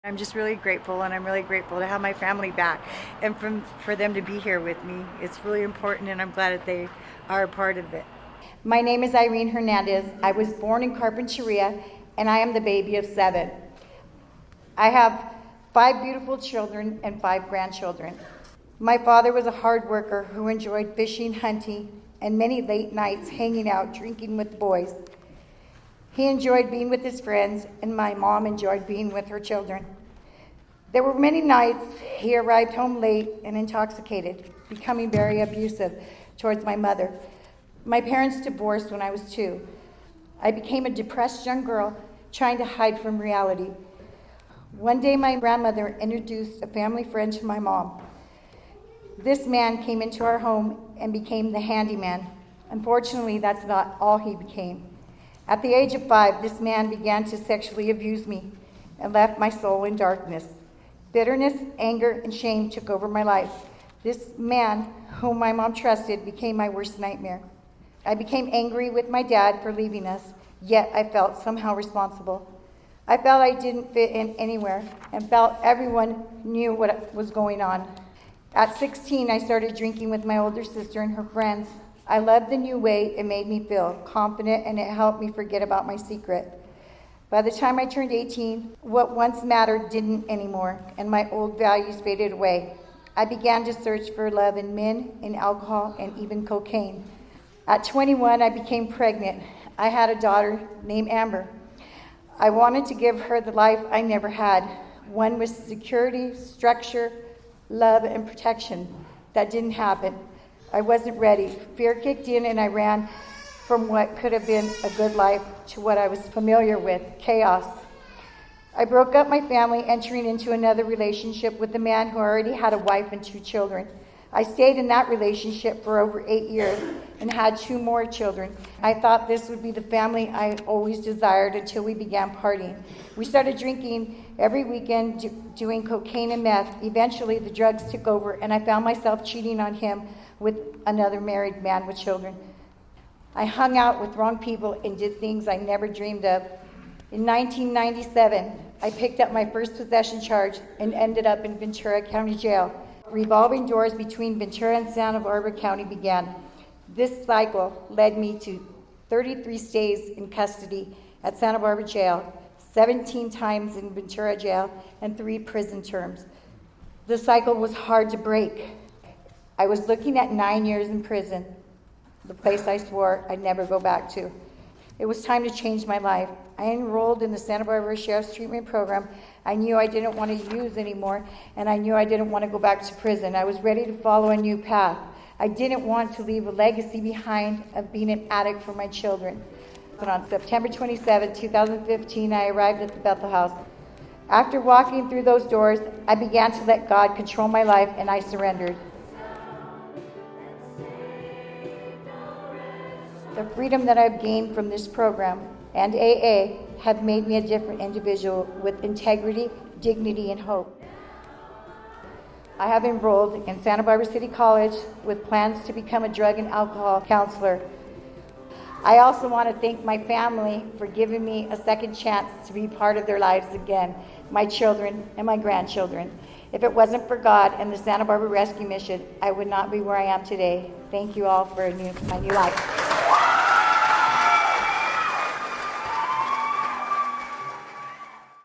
I'm just really grateful, and I'm really grateful to have my family back and for them to be here with me. It's really important, and I'm glad that they are a part of it. My name is Irene Hernandez. I was born in Carpinteria, and I am the baby of 7. I have 5 beautiful children and 5 grandchildren. My father was a hard worker who enjoyed fishing, hunting, and many late nights hanging out, drinking with the boys. He enjoyed being with his friends, and my mom enjoyed being with her children. There were many nights he arrived home late and intoxicated, becoming very abusive towards my mother. My parents divorced when I was 2. I became a depressed young girl trying to hide from reality. One day my grandmother introduced a family friend to my mom. This man came into our home and became the handyman. Unfortunately, that's not all he became. At the age of 5, this man began to sexually abuse me and left my soul in darkness. Bitterness, anger, and shame took over my life. This man, whom my mom trusted, became my worst nightmare. I became angry with my dad for leaving us, yet I felt somehow responsible. I felt I didn't fit in anywhere and felt everyone knew what was going on. At 16, I started drinking with my older sister and her friends. I loved the new way it made me feel confident, and it helped me forget about my secret. By the time I turned 18, what once mattered didn't anymore, and my old values faded away. I began to search for love in men, in alcohol, and even cocaine. At 21, I became pregnant. I had a daughter named Amber. I wanted to give her the life I never had, one with security, structure, love, and protection. That didn't happen. I wasn't ready. Fear kicked in, and I ran from what could have been a good life to what I was familiar with, chaos. I broke up my family, entering into another relationship with a man who already had a wife and 2 children. I stayed in that relationship for over 8 years and had 2 more children. I thought this would be the family I always desired until we began partying. We started drinking every weekend, doing cocaine and meth. Eventually, the drugs took over, and I found myself cheating on him with another married man with children. I hung out with wrong people and did things I never dreamed of. In 1997, I picked up my first possession charge and ended up in Ventura County Jail. Revolving doors between Ventura and Santa Barbara County began. This cycle led me to 33 stays in custody at Santa Barbara Jail, 17 times in Ventura Jail, and 3 prison terms. The cycle was hard to break. I was looking at 9 years in prison, the place I swore I'd never go back to. It was time to change my life. I enrolled in the Santa Barbara Sheriff's Treatment Program. I knew I didn't want to use anymore, and I knew I didn't want to go back to prison. I was ready to follow a new path. I didn't want to leave a legacy behind of being an addict for my children. But on September 27, 2015, I arrived at the Bethel House. After walking through those doors, I began to let God control my life, and I surrendered. The freedom that I've gained from this program and AA have made me a different individual with integrity, dignity, and hope. I have enrolled in Santa Barbara City College with plans to become a drug and alcohol counselor. I also want to thank my family for giving me a second chance to be part of their lives again, my children and my grandchildren. If it wasn't for God and the Santa Barbara Rescue Mission, I would not be where I am today. Thank you all for my new life.